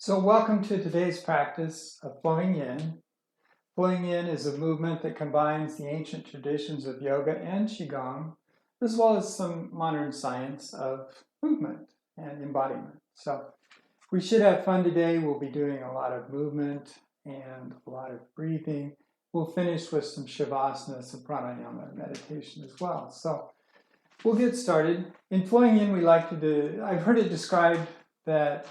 So welcome to today's practice of flowing in. Flowing in is a movement that combines the ancient traditions of yoga and qigong, as well as some modern science of movement and embodiment. So we should have fun today. We'll be doing a lot of movement and a lot of breathing. We'll finish with some Shavasana, some pranayama meditation as well. So we'll get started. In flowing in, we like to do, I've heard it described that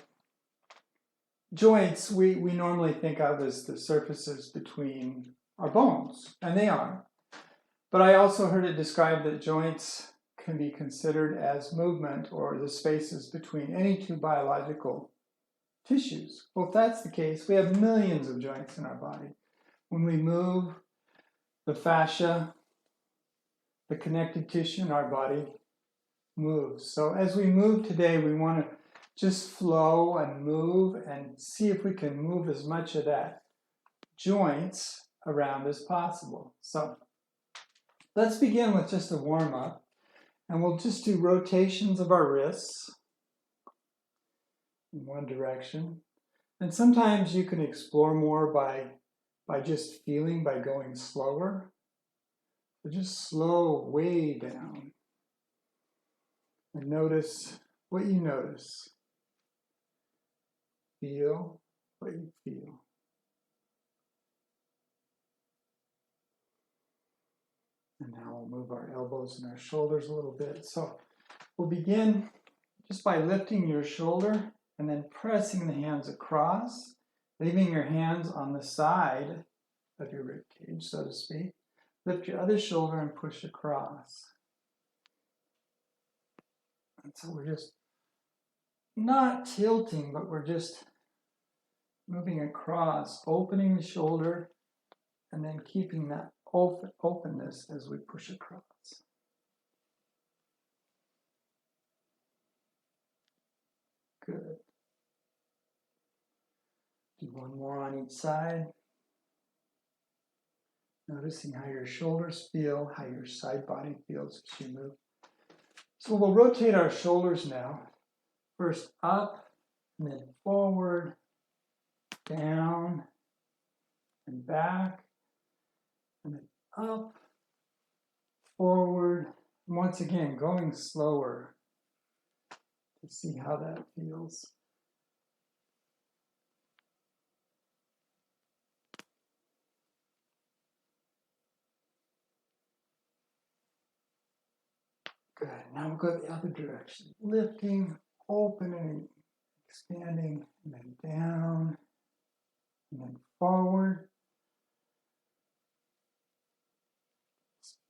joints we normally think of as the surfaces between our bones, and they are. But I also heard it described that joints can be considered as movement or the spaces between any two biological tissues. Well, if that's the case, we have millions of joints in our body. When we move, the fascia, the connective tissue in our body moves. So as we move today, we want to just flow and move and see if we can move as much of that joints around as possible. So let's begin with just a warm-up, and we'll just do rotations of our wrists in one direction. And sometimes you can explore more by just feeling, by going slower. So just slow way down and notice what you notice. Feel what you feel. And now we'll move our elbows and our shoulders a little bit. So we'll begin just by lifting your shoulder and then pressing the hands across, leaving your hands on the side of your rib cage, so to speak. Lift your other shoulder and push across. And so we're just not tilting, but we're just moving across, opening the shoulder, and then keeping that openness as we push across. Good. Do one more on each side. Noticing how your shoulders feel, how your side body feels as you move. So we'll rotate our shoulders now. First up, and then forward, down, and back, and then up, forward, and once again, going slower to see how that feels. Good, now we'll go the other direction. Lifting, opening, expanding, and then down, and then forward.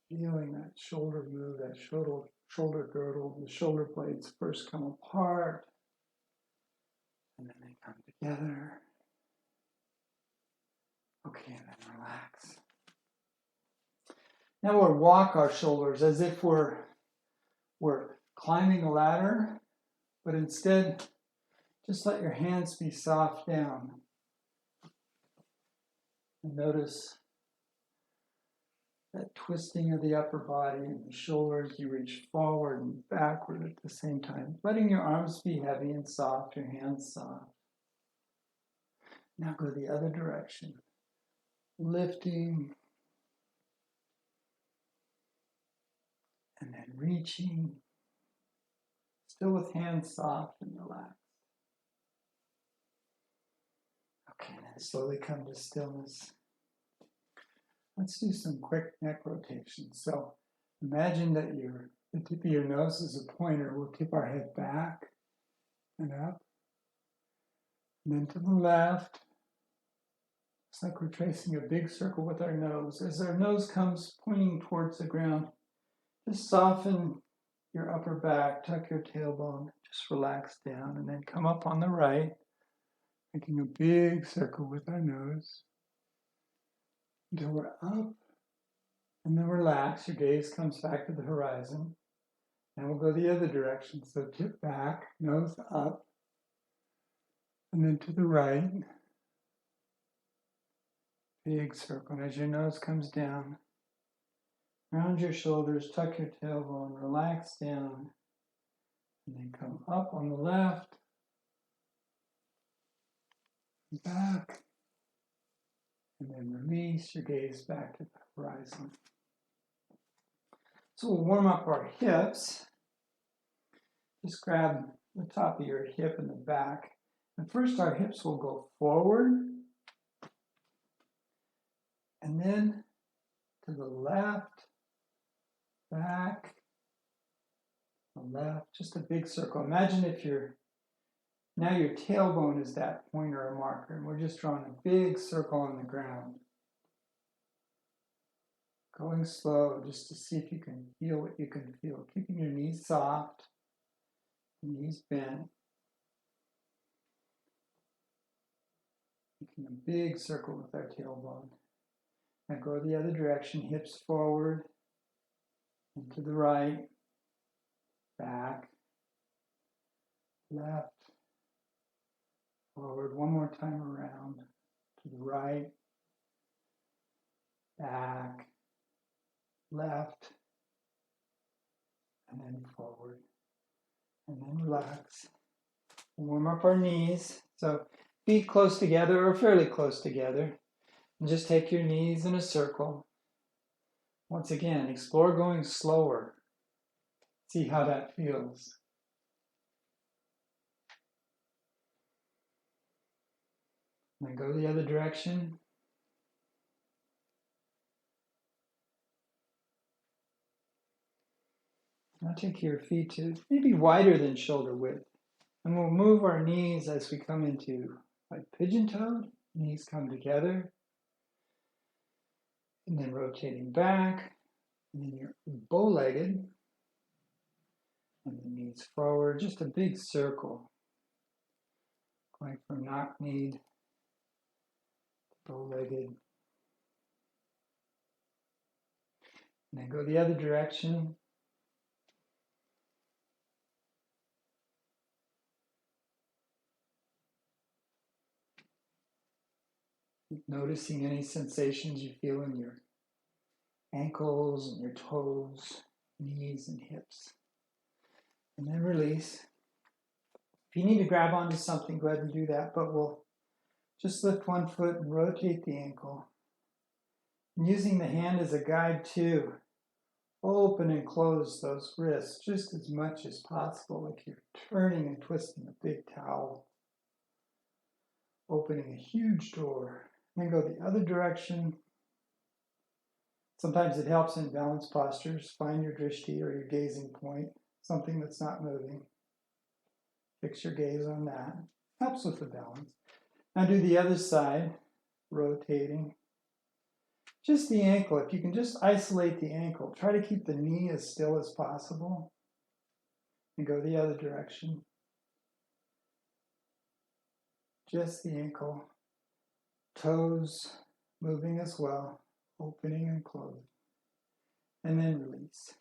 Feeling that shoulder move, that shoulder girdle, the shoulder blades first come apart, and then they come together. Okay, and then relax. Now we'll walk our shoulders as if we're climbing a ladder, but instead, just let your hands be soft down. And notice that twisting of the upper body and the shoulders. You reach forward and backward at the same time, letting your arms be heavy and soft, your hands soft. Now go the other direction. Lifting, and then reaching, still with hands soft and relaxed. Okay, and then slowly come to stillness. Let's do some quick neck rotations. So imagine that the tip of your nose is a pointer. We'll tip our head back and up, and then to the left. It's like we're tracing a big circle with our nose. As our nose comes pointing towards the ground, just soften your upper back, tuck your tailbone, just relax down, and then come up on the right, making a big circle with our nose until we're up, and then relax. Your gaze comes back to the horizon, and we'll go the other direction. So tip back, nose up, and then to the right. Big circle. And as your nose comes down, round your shoulders, tuck your tailbone, relax down, and then come up on the left, back, and then release your gaze back to the horizon. So we'll warm up our hips. Just grab the top of your hip and the back. And first our hips will go forward, and then to the left, back, the left, just a big circle. Imagine if now your tailbone is that pointer or marker, and we're just drawing a big circle on the ground. Going slow just to see if you can feel what you can feel. Keeping your knees soft, knees bent. Making a big circle with our tailbone. Now go the other direction, hips forward, and to the right, back, left, forward, one more time around, to the right, back, left, and then forward, and then relax. Warm up our knees, so feet close together or fairly close together, and just take your knees in a circle. Once again, explore going slower. See how that feels. And then go the other direction. Now take your feet to maybe wider than shoulder width. And we'll move our knees as we come into like pigeon-toed. Knees come together. And then rotating back. And then you're bow-legged. And the knees forward. Just a big circle. Going from knock-kneed to bow-legged. And then go the other direction. Noticing any sensations you feel in your ankles and your toes, knees and hips. And then release. If you need to grab onto something, go ahead and do that, but we'll just lift one foot and rotate the ankle. And using the hand as a guide to open and close those wrists just as much as possible, like you're turning and twisting a big towel. Opening a huge door. Then go the other direction. Sometimes it helps in balanced postures. Find your drishti or your gazing point, something that's not moving. Fix your gaze on that. Helps with the balance. Now do the other side, rotating. Just the ankle. If you can just isolate the ankle, try to keep the knee as still as possible. And go the other direction. Just the ankle. Toes moving as well, opening and closing, and then release.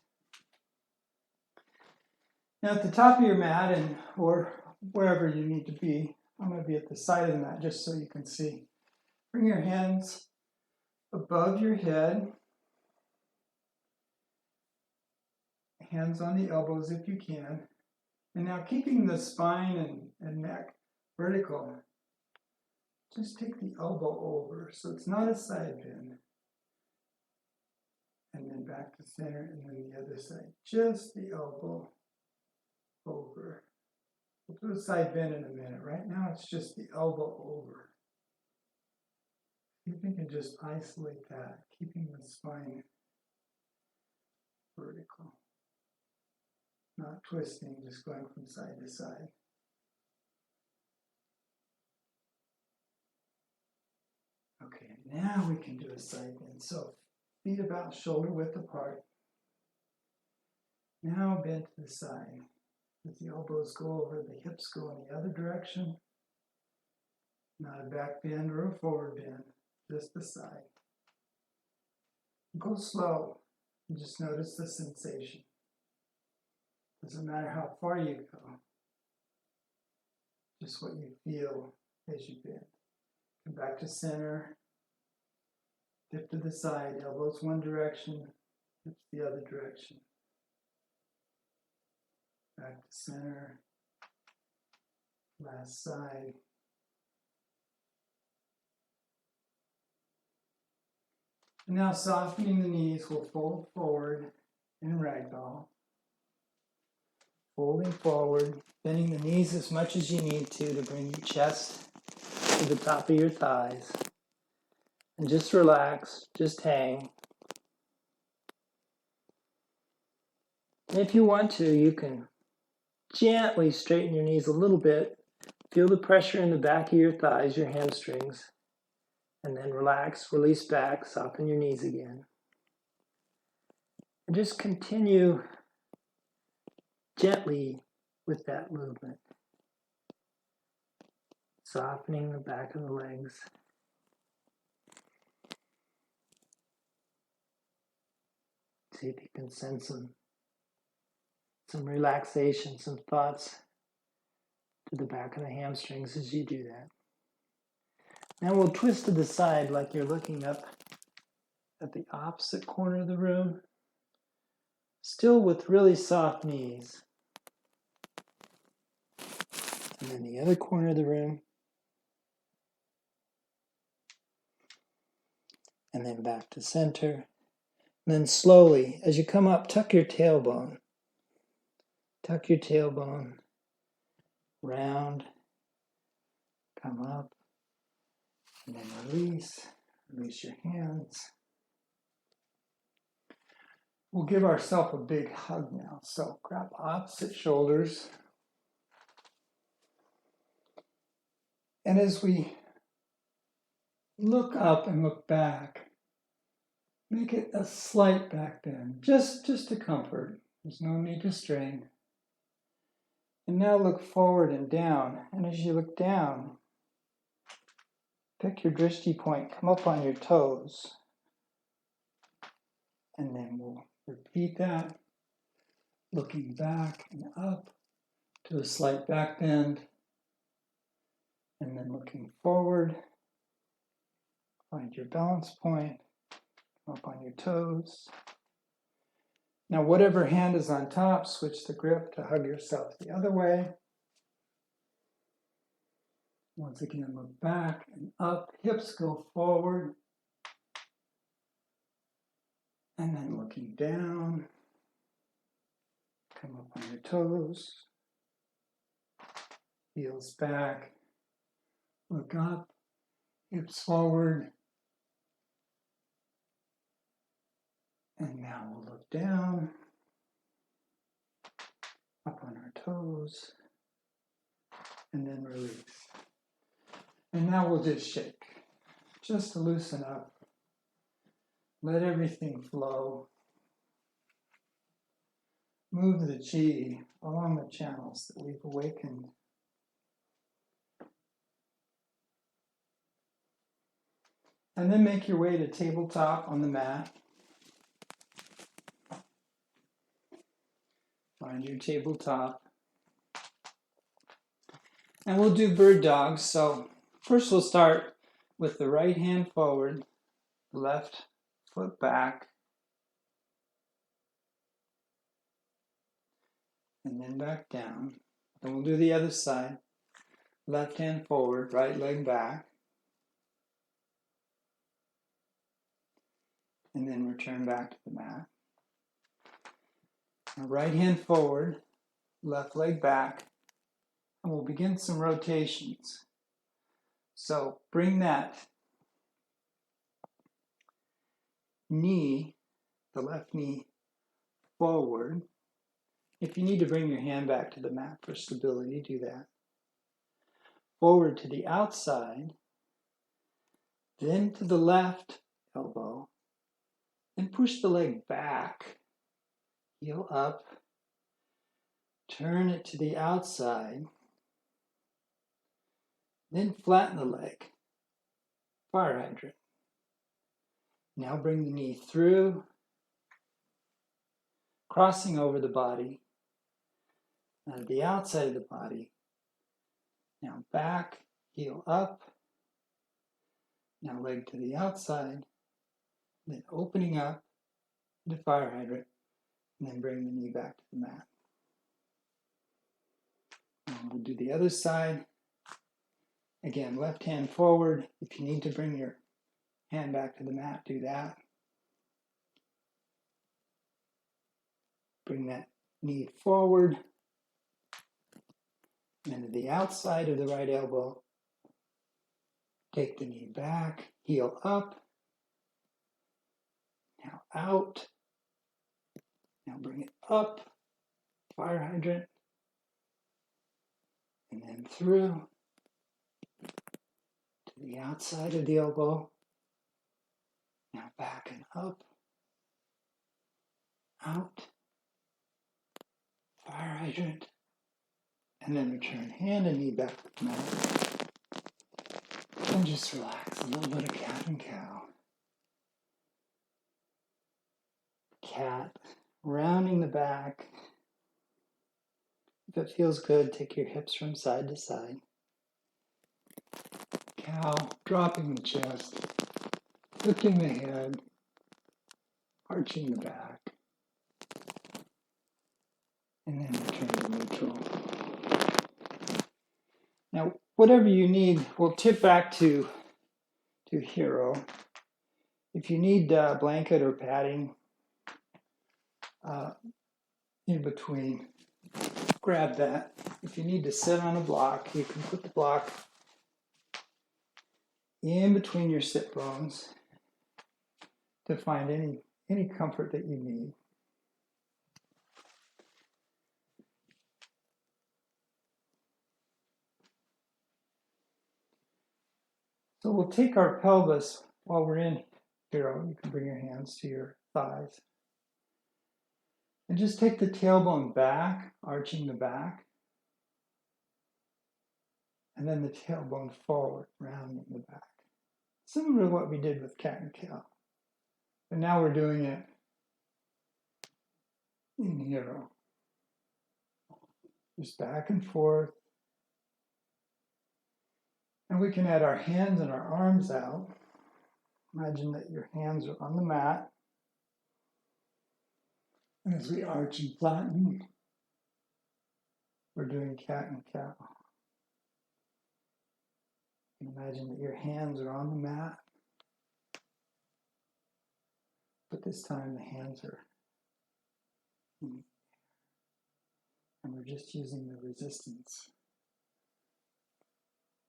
Now at the top of your mat, or wherever you need to be, I'm going to be at the side of the mat just so you can see. Bring your hands above your head, hands on the elbows if you can, and now keeping the spine and neck vertical. Just take the elbow over, so it's not a side bend. And then back to center, and then the other side. Just the elbow over. We'll do a side bend in a minute. Right now, it's just the elbow over. See if you can just isolate that, keeping the spine vertical. Not twisting, just going from side to side. Okay, now we can do a side bend. So feet about shoulder width apart. Now bend to the side. As the elbows go over, the hips go in the other direction. Not a back bend or a forward bend, just the side. Go slow and just notice the sensation. Doesn't matter how far you go, just what you feel as you bend. Come back to center, dip to the side, elbows one direction, hips the other direction. Back to center, last side, Now softening the knees, we'll fold forward in ragdoll. Folding forward, bending the knees as much as you need to bring your chest to the top of your thighs. And just relax, just hang. And if you want to, you can gently straighten your knees a little bit. Feel the pressure in the back of your thighs, your hamstrings. And then relax, release back, soften your knees again. And just continue gently with that movement. Softening the back of the legs. See if you can sense some relaxation, some thoughts to the back of the hamstrings as you do that. Now we'll twist to the side like you're looking up at the opposite corner of the room, still with really soft knees. And then the other corner of the room. And then back to center. And then slowly, as you come up, tuck your tailbone. Tuck your tailbone. Round. Come up. And then release. Release your hands. We'll give ourselves a big hug now. So grab opposite shoulders. And as we look up and look back, make it a slight back bend, just to comfort. There's no need to strain. And now look forward and down. And as you look down, pick your drishti point, come up on your toes. And then we'll repeat that, looking back and up to a slight back bend. And then looking forward, find your balance point, come up on your toes. Now, whatever hand is on top, switch the grip to hug yourself the other way. Once again, look back and up, hips go forward. And then looking down, come up on your toes, heels back, look up, hips forward. And now we'll look down, up on our toes, and then release. And now we'll just shake, just to loosen up. Let everything flow. Move the chi along the channels that we've awakened. And then make your way to tabletop on the mat. Find your tabletop. And we'll do bird dogs. So first we'll start with the right hand forward, left foot back, and then back down. Then we'll do the other side. Left hand forward, right leg back, and then return back to the mat. Now, right hand forward, left leg back, and we'll begin some rotations. So bring that knee, the left knee, forward. If you need to bring your hand back to the mat for stability, do that. Forward to the outside, then to the left elbow, and push the leg back, heel up, turn it to the outside, then flatten the leg, fire hydrant. Now bring the knee through, crossing over the body, now to the outside of the body. Now back, heel up, now leg to the outside, then opening up to fire hydrant, and then bring the knee back to the mat. And we'll do the other side. Again, left hand forward. If you need to bring your hand back to the mat, do that. bring that knee forward, and then to the outside of the right elbow. Take the knee back, heel up, now out, now bring it up, fire hydrant, and then through to the outside of the elbow, now back and up, out, fire hydrant, and then return hand and knee back to the mat. And just relax, a little bit of cat and cow. Cat, rounding the back. If it feels good, take your hips from side to side. Cow, dropping the chest, lifting the head, arching the back, and then return to neutral. Now, whatever you need, we'll tip back to hero. If you need a blanket or padding in between, grab that. If you need to sit on a block, you can put the block in between your sit bones to find any comfort that you need. So we'll take our pelvis while we're in hero. You can bring your hands to your thighs. And just take the tailbone back, arching the back. And then the tailbone forward, rounding the back. Similar to what we did with cat and cow. But now we're doing it in hero. Just back and forth. And we can add our hands and our arms out. Imagine that your hands are on the mat. And as we arch and flatten, we're doing cat and cow. And imagine that your hands are on the mat. But this time the hands are in the air. And we're just using the resistance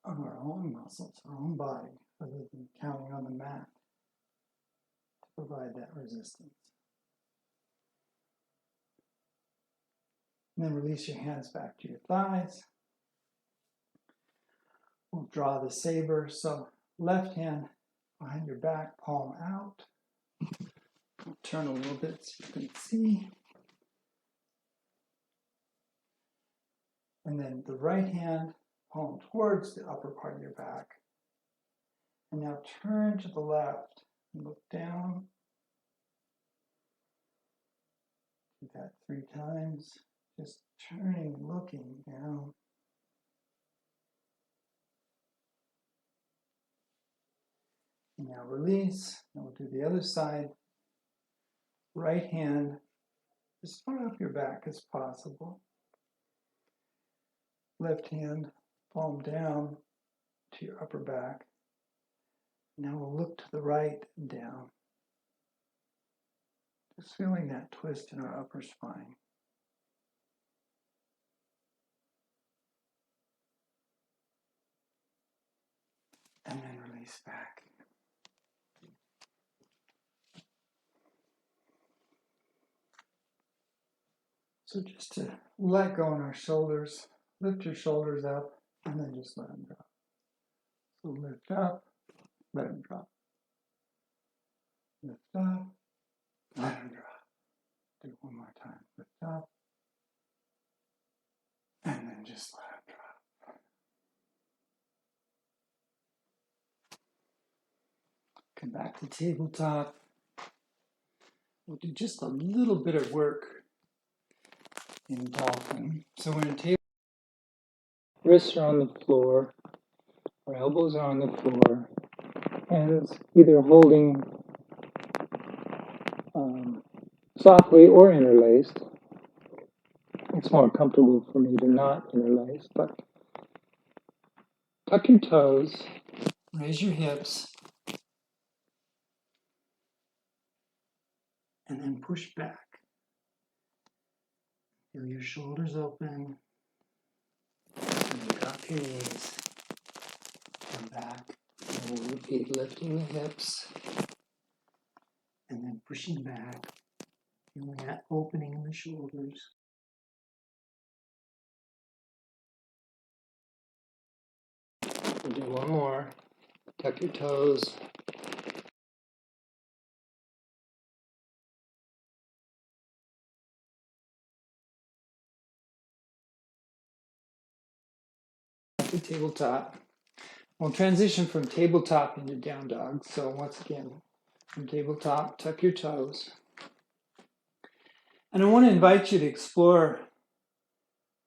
of our own muscles, our own body, rather than counting on the mat to provide that resistance. And then release your hands back to your thighs. We'll draw the saber. So left hand behind your back, palm out. I'll turn a little bit so you can see. And then the right hand, palm towards the upper part of your back. And now turn to the left and look down. Do that 3 times. Just turning, looking down. And now release. And we'll do the other side. Right hand as far up your back as possible. Left hand, palm down to your upper back. Now we'll look to the right and down. Just feeling that twist in our upper spine. And then release back. So just to let go on our shoulders, lift your shoulders up, and then just let them drop. So lift up, let them drop. Lift up, let them drop. Do it one more time. Lift up, and then just let them drop. Come back to tabletop. We'll do just a little bit of work in dolphin. So we're in table. Wrists are on the floor. Our elbows are on the floor. Hands either holding softly or interlaced. It's more comfortable for me to not interlace, but tuck your toes, raise your hips, and then push back. Feel your shoulders open. And drop your knees. Come back. And we'll repeat lifting the hips. And then pushing back. Feeling that opening in the shoulders. We'll do one more. Tuck your toes. The tabletop. We'll transition from tabletop into down dog. So once again, from tabletop, tuck your toes. And I want to invite you to explore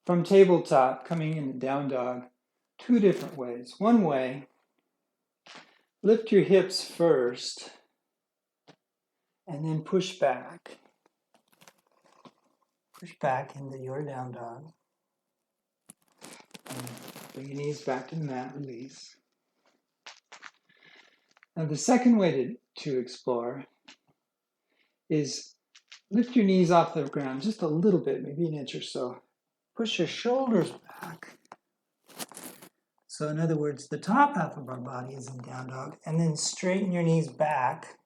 from tabletop coming into down dog two different ways. One way, lift your hips first and then push back. Push back into your down dog. And bring your knees back to the mat, release. Now the second way to explore is lift your knees off the ground just a little bit, maybe an inch or so. Push your shoulders back. So in other words, the top half of our body is in down dog, and then straighten your knees back.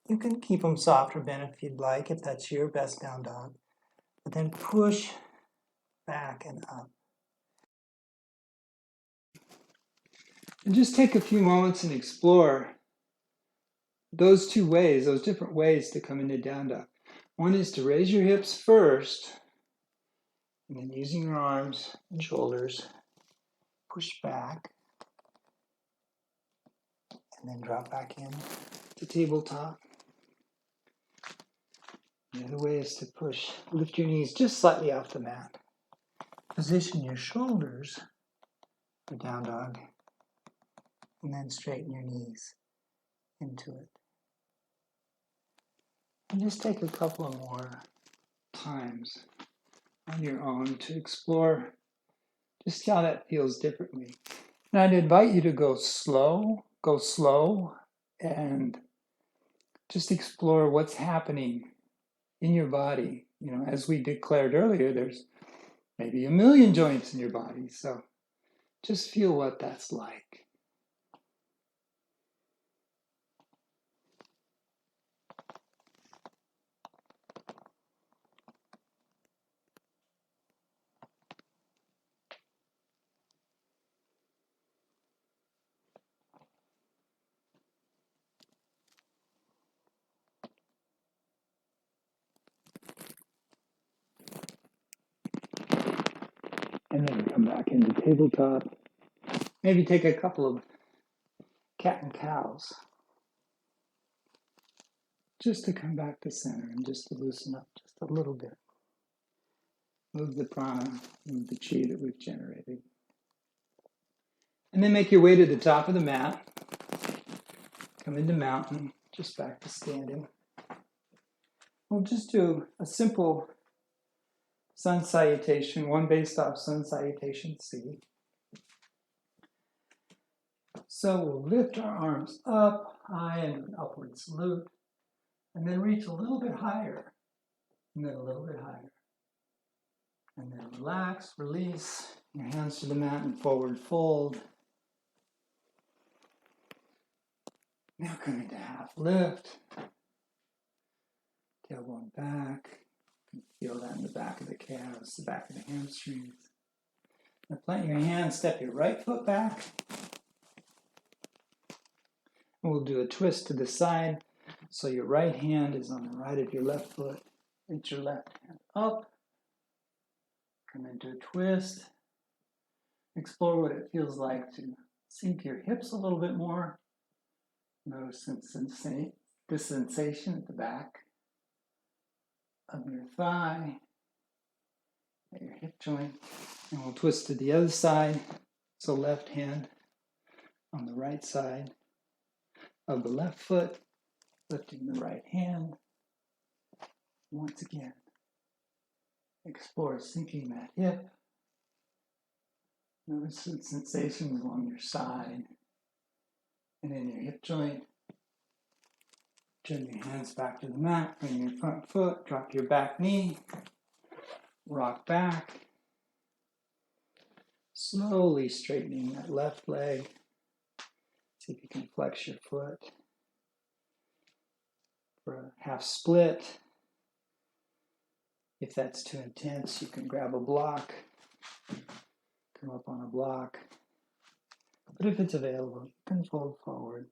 You can keep them soft or bent if you'd like, if that's your best down dog. But then push back and up. And just take a few moments and explore those two ways, those different ways to come into down dog. One is to raise your hips first, and then using your arms and shoulders, push back, and then drop back in to tabletop. The other way is to lift your knees just slightly off the mat. Position your shoulders for down dog, and then straighten your knees into it. And just take a couple of more times on your own to explore just how that feels differently. And I'd invite you to go slow, and just explore what's happening in your body. You know, as we declared earlier, there's maybe 1,000,000 joints in your body. So just feel what that's like. And then come back into tabletop. Maybe take a couple of cat and cows just to come back to center and just to loosen up just a little bit. Move the prana, move the chi that we've generated. And then make your way to the top of the mat. Come into mountain, just back to standing. We'll just do a simple sun salutation, one based off sun salutation C. So we'll lift our arms up high into an upward salute, and then reach a little bit higher, and then a little bit higher. And then relax, release, your hands to the mat and forward fold. Now come into half lift, tailbone back. You can feel that in the back of the calves, the back of the hamstrings. Now plant your hands, step your right foot back. And we'll do a twist to the side. So your right hand is on the right of your left foot. Reach your left hand up. Come into a twist. Explore what it feels like to sink your hips a little bit more. Notice the sensation at the back of your thigh, at your hip joint. And we'll twist to the other side. So left hand on the right side of the left foot, lifting the right hand. Once again, explore sinking that hip. Notice the sensations along your side and in your hip joint. Turn your hands back to the mat, bring your front foot, drop your back knee. Rock back. Slowly straightening that left leg. See if you can flex your foot for a half split. If that's too intense, you can grab a block, come up on a block. But if it's available, you can fold forward.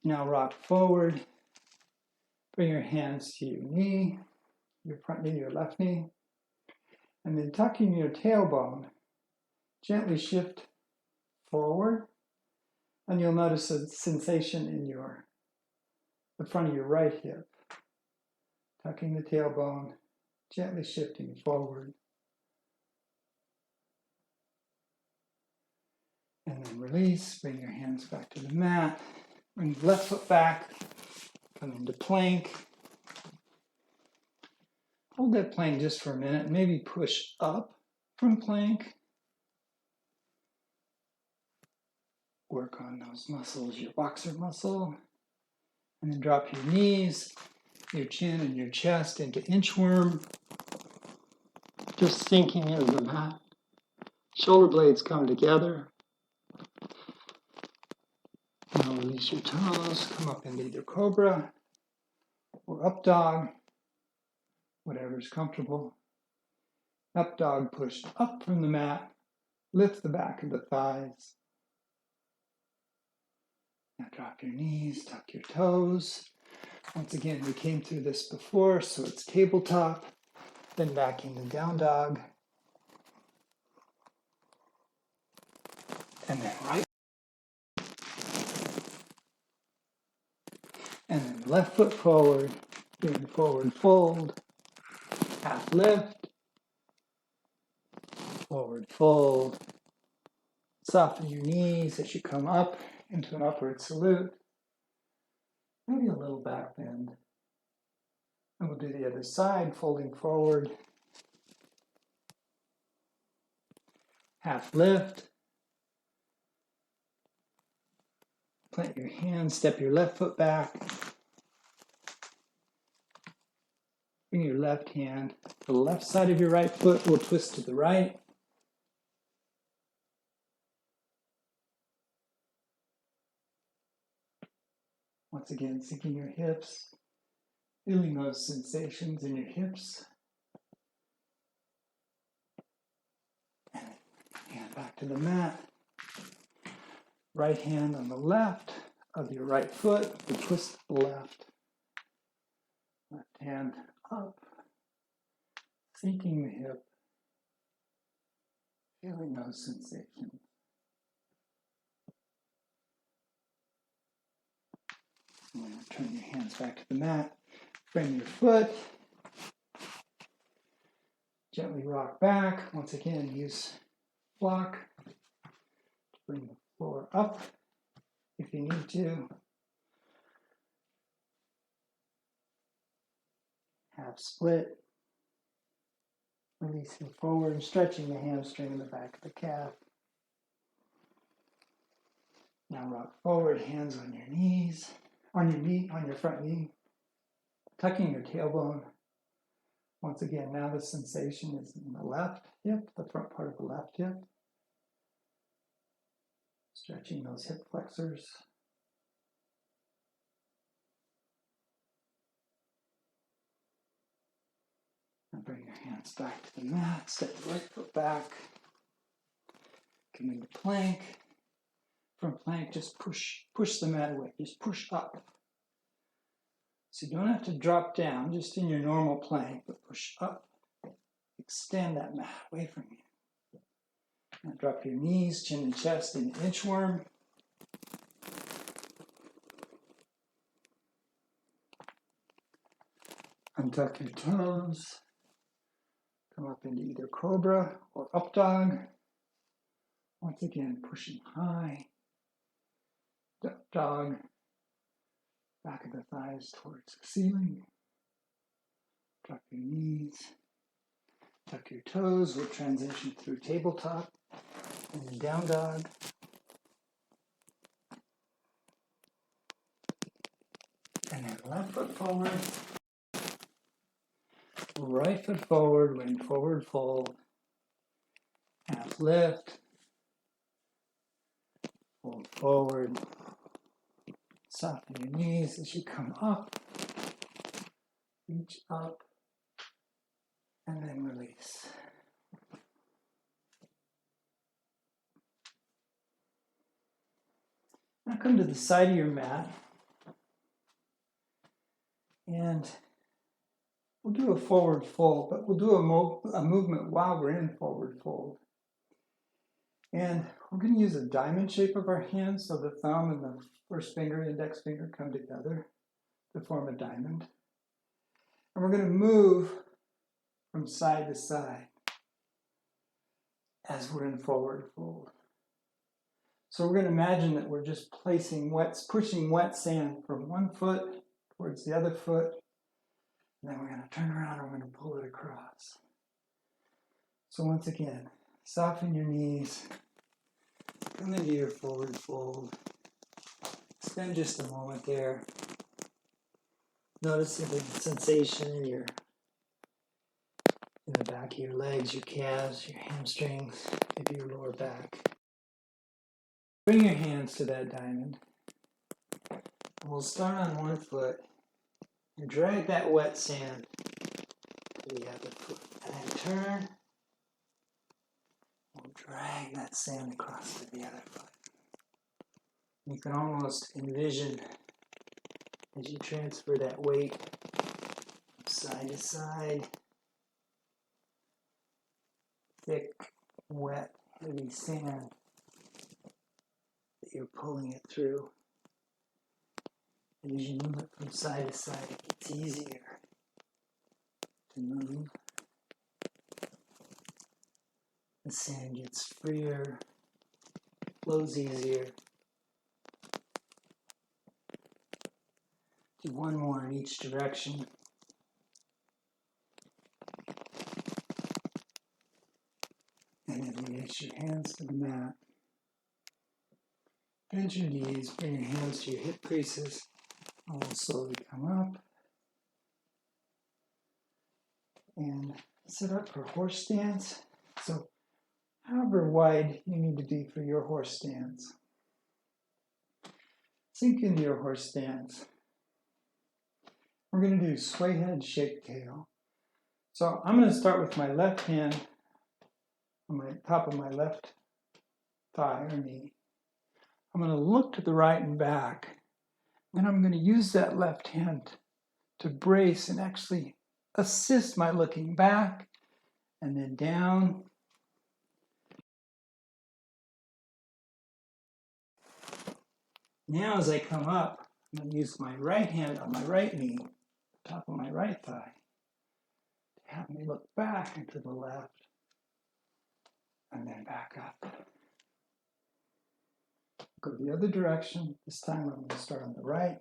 Now rock forward. Bring your hands to your knee, your front knee, your left knee. And then tucking your tailbone, gently shift forward. And you'll notice a sensation in the front of your right hip. Tucking the tailbone, gently shifting forward. And then release, bring your hands back to the mat. Bring the left foot back, come into plank. Hold that plank just for a minute, maybe push up from plank. Work on those muscles, your boxer muscle. And then drop your knees, your chin and your chest into inchworm. Just sinking into the mat. Shoulder blades come together. Now release your toes, come up into either cobra or up dog, whatever's comfortable. Up dog, push up from the mat, lift the back of the thighs. Now drop your knees, tuck your toes. Once again, we came through this before, so it's tabletop, then back into down dog. And then right. And then left foot forward, doing forward fold, half lift, forward fold. Soften your knees as you come up into an upward salute. Maybe a little back bend. And we'll do the other side, folding forward. Half lift. Plant your hands, step your left foot back. Bring your left hand to the left side of your right foot. We'll twist to the right. Once again, sinking your hips, feeling those sensations in your hips. And hand back to the mat. Right hand on the left of your right foot. We twist the left. Left hand up, sinking the hip, feeling those sensations. And then turn your hands back to the mat. Frame your foot. Gently rock back. Once again, use block to bring the floor up if you need to. Half split. Releasing forward, stretching the hamstring in the back of the calf. Now rock forward, hands on your knees, on your front knee, tucking your tailbone. Once again, now the sensation is in the left hip, the front part of the left hip. Stretching those hip flexors. And bring your hands back to the mat, step the right foot back. Come into plank. From plank, just push the mat away, just push up. So you don't have to drop down, just in your normal plank, but push up. Extend that mat away from you. Now drop your knees, chin and chest into inchworm. Untuck your toes. Come up into either cobra or up dog. Once again, pushing high. Up dog. Back of the thighs towards the ceiling. Drop your knees. Tuck your toes. We'll transition through tabletop and then down dog. And then left foot forward. Right foot forward, wing forward fold. Half lift. Fold forward. Soften your knees as you come up. Reach up. And then release. Now come to the side of your mat. And we'll do a forward fold, but we'll do a movement while we're in forward fold. And we're going to use a diamond shape of our hands, so the thumb and the first finger, index finger come together to form a diamond. And we're going to move from side to side as we're in forward fold. So we're going to imagine that we're just pushing wet sand from one foot towards the other foot. And then we're going to turn around and we're going to pull it across. So once again, soften your knees. Come into your forward fold. Spend just a moment there. Notice the sensation in the back of your legs, your calves, your hamstrings, maybe your lower back. Bring your hands to that diamond. And we'll start on one foot and drag that wet sand to the other foot. And then turn. We'll drag that sand across to the other foot. You can almost envision as you transfer that weight from side to side, thick, wet, heavy sand that you're pulling it through. And as you move it from side to side, it gets easier to move. The sand gets freer, flows easier. Do one more in each direction. And then release your hands to the mat. Bend your knees, bring your hands to your hip creases. And we'll slowly come up. And set up for horse stance. So however wide you need to be for your horse stance. Sink into your horse stance. We're going to do sway head, shake tail. So I'm going to start with my left hand on my top of my left thigh or knee. I'm going to look to the right and back. And I'm going to use that left hand to brace and actually assist my looking back and then down. Now as I come up, I'm going to use my right hand on my right knee, top of my right thigh, to have me look back and to the left, and then back up. Go the other direction. This time I'm going to start on the right.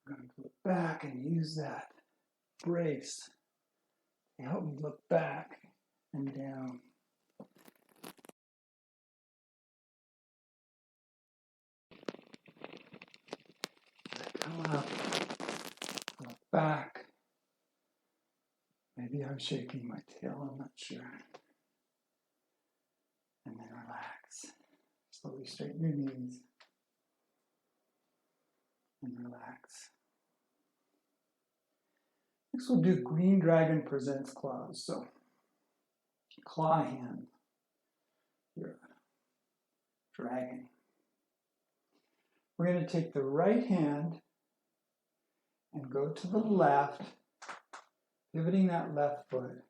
I'm going to look back and use that brace to help me look back and down. As I come up, look back. Maybe I'm shaking my tail, I'm not sure. And then relax. Slowly straighten your knees. And relax. Next we'll do Green Dragon Presents Claws. So, claw hand. You're a dragon. We're going to take the right hand and go to the left, pivoting that left foot.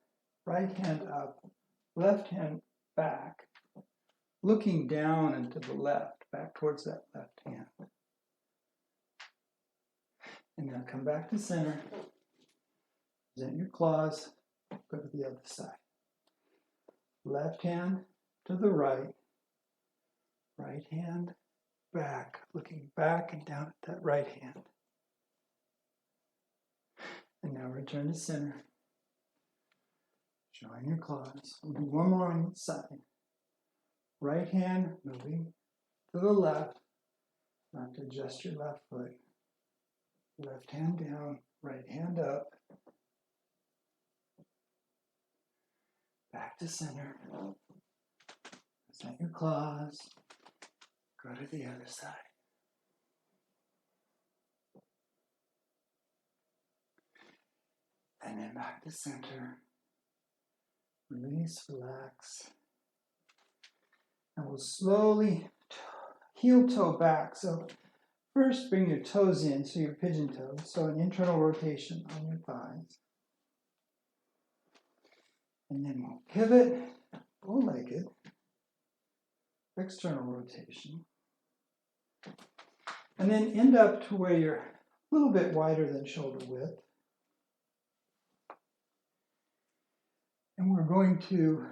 Right hand up, left hand back, looking down and to the left, back towards that left hand. And now come back to center. Present your claws, go to the other side. Left hand to the right, right hand back, looking back and down at that right hand. And now return to center. Showing your claws. We'll do one more on each side. Right hand moving to the left. Not to adjust your left foot. Left hand down, right hand up. back to center. Present your claws. Go to the other side. And then back to center. Release, relax. And we'll slowly heel toe back. So first bring your toes in, so your pigeon toes. So an internal rotation on your thighs. And then we'll pivot, bow-legged, external rotation. And then end up to where you're a little bit wider than shoulder width. And we're going to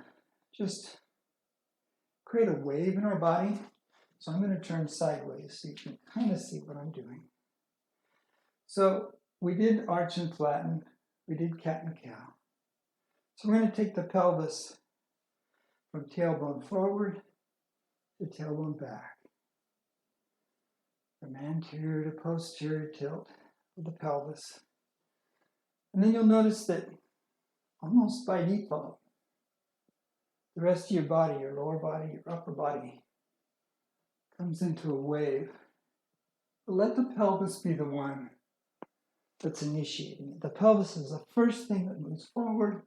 just create a wave in our body. So I'm going to turn sideways so you can kind of see what I'm doing. So we did arch and flatten. We did cat and cow. So we're going to take the pelvis from tailbone forward to tailbone back. From anterior to posterior tilt of the pelvis. And then you'll notice that almost by default, the rest of your body, your lower body, your upper body, comes into a wave. But let the pelvis be the one that's initiating it. The pelvis is the first thing that moves forward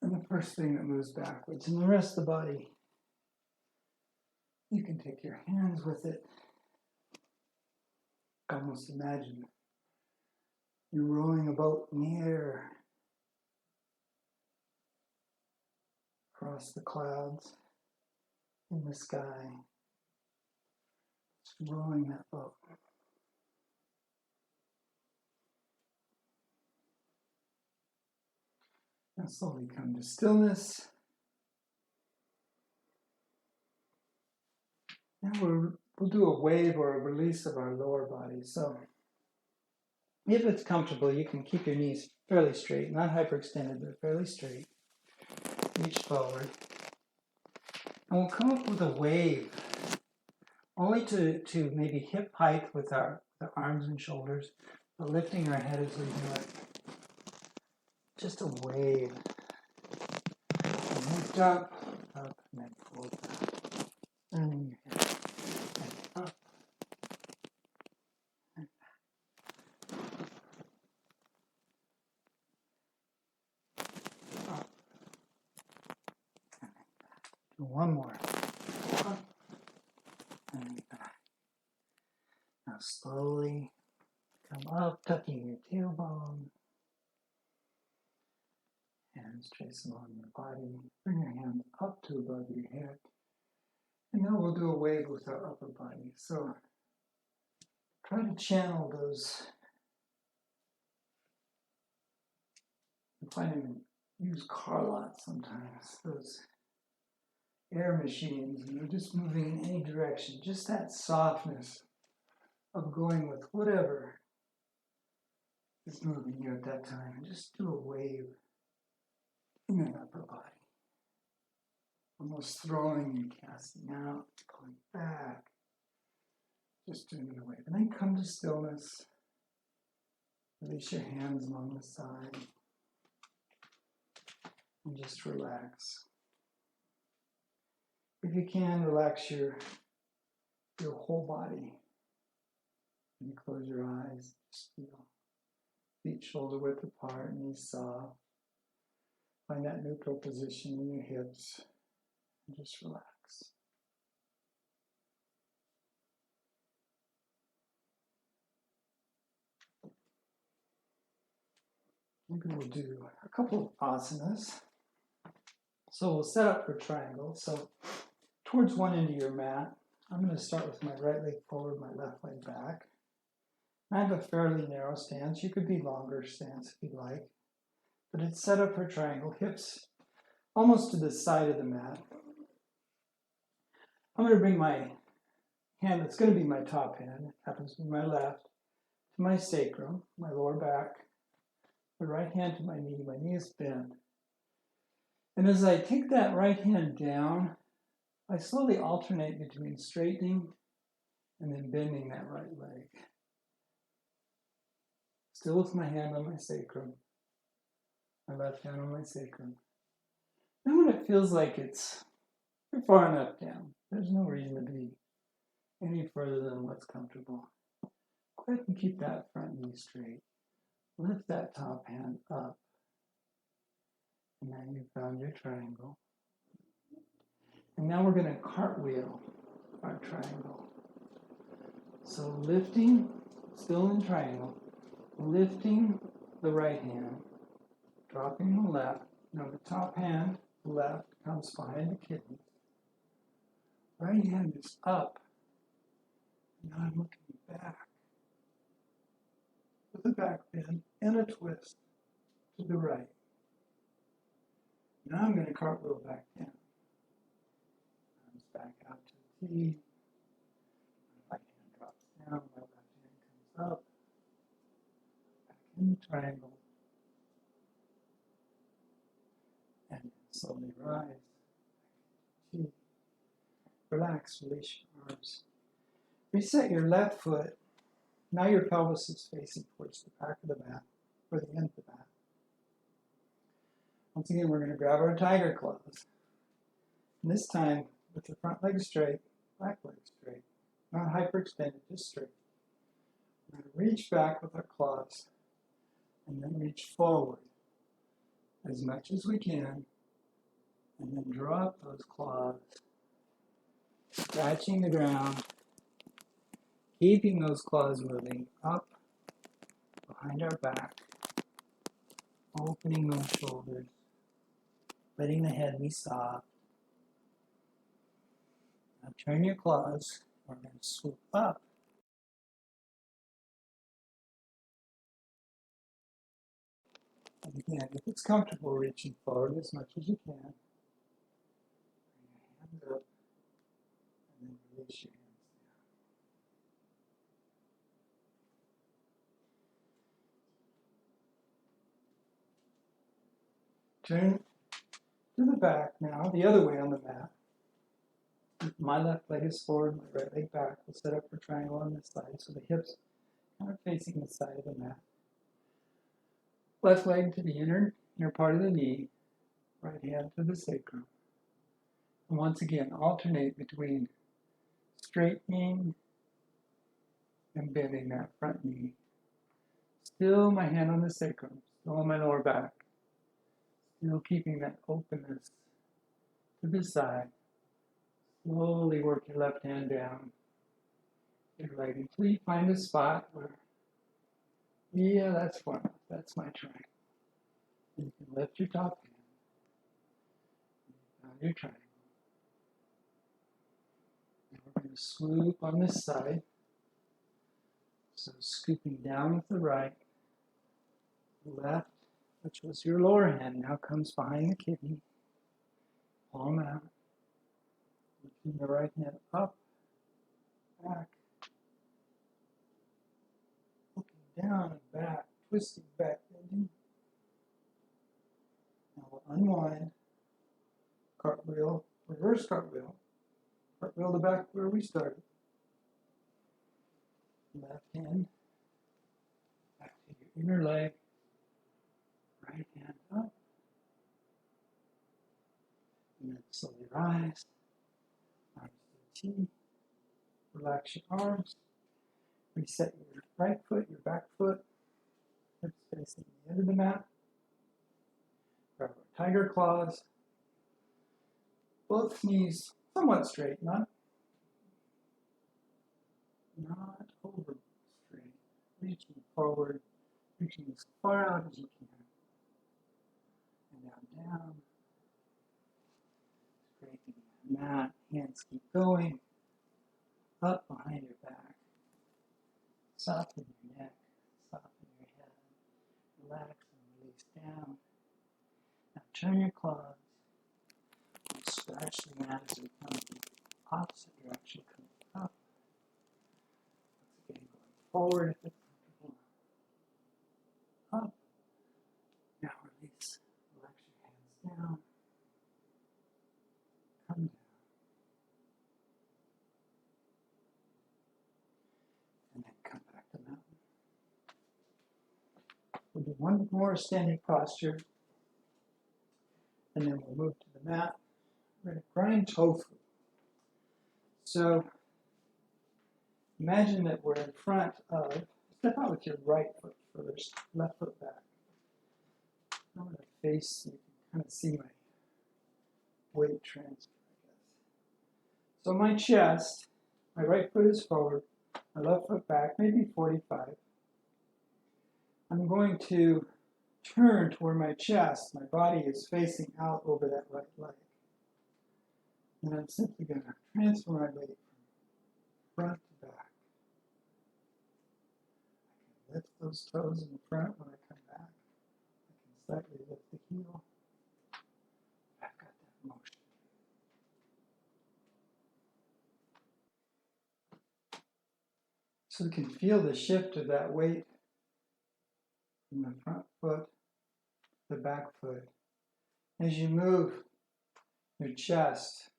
and the first thing that moves backwards. And the rest of the body, you can take your hands with it. Almost imagine you're rowing a boat in the air across the clouds in the sky. Just rowing that boat. Now slowly come to stillness. Now we'll do a wave or a release of our lower body. So if it's comfortable, you can keep your knees fairly straight, not hyperextended, but fairly straight. Reach forward. And we'll come up with a wave, only to maybe hip height with our arms and shoulders, but lifting our head as we do it. Just a wave. And lift up, and then pull back. Turning your head. And up. And back. Up. And then back. Do one more. Up. And then back. Now slowly come up, tucking your tailbone. Hands trace along your body. Bring your hands up to above your head. And now we'll do a wave with our upper body. So try to channel those. I find them use car lots sometimes. Those air machines, and you're just moving in any direction. Just that softness of going with whatever is moving you at that time. And just do a wave in that upper body. Almost throwing and casting out, pulling back. Just doing a wave. And then come to stillness. Release your hands along the side. And just relax. If you can, relax your whole body. And you close your eyes. Just feel feet shoulder width apart, knees soft. Find that neutral position in your hips and just relax. Maybe we'll do a couple of asanas. So we'll set up for triangle. So towards one end of your mat, I'm going to start with my right leg forward, my left leg back. I have a fairly narrow stance. You could be longer stance if you'd like. But it's set up for triangle, hips almost to the side of the mat. I'm going to bring my hand, that's going to be my top hand, happens to be my left, to my sacrum, my lower back, my right hand to my knee is bent. And as I take that right hand down, I slowly alternate between straightening and then bending that right leg. Still with my hand on my sacrum. My left hand on my sacrum. I'm going feels like you're far enough down. There's no reason to be any further than what's comfortable. Go ahead and keep that front knee straight. Lift that top hand up. And now you've found your triangle. And now we're going to cartwheel our triangle. So lifting, still in triangle, lifting the right hand, dropping the left. Now the top hand, left, comes behind the kidney. Right hand is up. Now I'm looking back with a back bend and a twist to the right. Now I'm going to cartwheel back down. Arms back out to the T. My right hand drops down, my left hand comes up. Back in the triangle. And slowly rise. T. Relax, release your arms. Reset your left foot. Now your pelvis is facing towards the back of the mat, or the end of the mat. Once again, we're going to grab our tiger claws. And this time, with the front leg straight, back leg straight. Not hyperextended, just straight. We're going to reach back with our claws, and then reach forward as much as we can, and then drop those claws, scratching the ground, keeping those claws moving up behind our back, opening those shoulders, letting the head be soft. Now turn your claws. We're going to swoop up. And again, if it's comfortable, reaching forward as much as you can. Bring your hands up, and then release your hands down. Turn to the back now, the other way on the mat. My left leg is forward, my right leg back. We'll set up for triangle on this side, so the hips kind of facing the side of the mat. Left leg to the inner part of the knee, right hand to the sacrum. And once again, alternate between straightening and bending that front knee. Still my hand on the sacrum, still on my lower back. Still keeping that openness to the side. Slowly work your left hand down. Your right until you find a spot where, yeah, that's far enough. That's my triangle. And you can lift your top hand. Found your triangle. And we're going to swoop on this side. So scooping down with the right. Left, which was your lower hand, now comes behind the kidney. Palm out. Lifting the right hand up, back. Looking down and back, twisting back, bending. Now we'll unwind. Cartwheel, reverse cartwheel. Cartwheel to back where we started. Left hand back to your inner leg. Right hand up. And then slowly rise. Arms to the T. Relax your arms. Reset your right foot, your back foot. Hips facing the end of the mat. Grab our tiger claws. Both knees somewhat straight, not over straight. Reaching forward, reaching as far out as you can. And now down. Straightening the mat. Hands keep going. Up behind your back. Soften your neck. Soften your head. Relax and release down. Now turn your claws. Scratch the mat as we come in the opposite direction, coming up. Once again, going forward if it's comfortable. Up. Now release. Relax your hands down. Come down. And then come back to mountain. We'll do one more standing posture. And then we'll move to the mat. We're going to grind tofu. So imagine that we're in front of, step out with your right foot first, left foot back. I'm going to face so you can kind of see my weight transfer, I guess. So my chest, my right foot is forward, my left foot back, maybe 45. I'm going to turn toward my chest. My body is facing out over that right leg. And I'm simply going to transfer my weight from front to back. I can lift those toes in the front when I come back. I can slightly lift the heel. I've got that motion. So we can feel the shift of that weight from the front foot to the back foot. As you move your chest,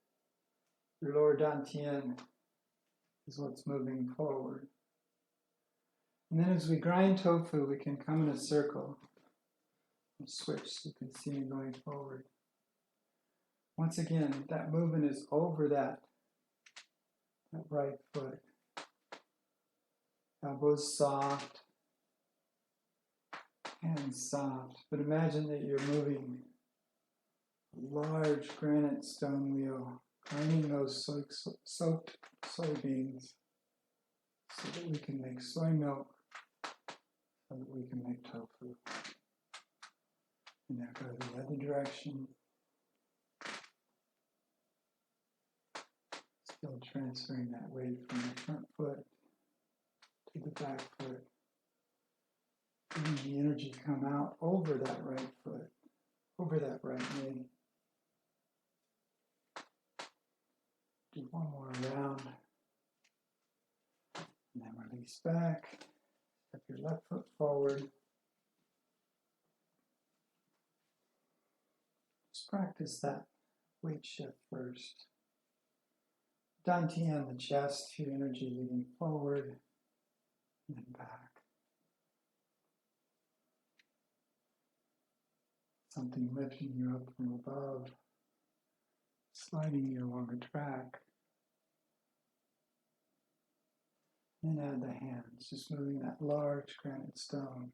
your lower dantian is what's moving forward. And then as we grind tofu, we can come in a circle and switch so you can see me going forward. Once again, that movement is over that right foot. Elbows soft, hands soft, but imagine that you're moving a large granite stone wheel, grinding those soaked soybeans so that we can make soy milk, so that we can make tofu. And now go the other direction. Still transferring that weight from the front foot to the back foot. Letting the energy come out over that right foot, over that right knee. Do one more round. And then release back. Step your left foot forward. Just practice that weight shift first. Dantian, the chest, feel energy leading forward and then back. Something lifting you up from above, sliding you along a track. Then add the hands, just moving that large granite stone.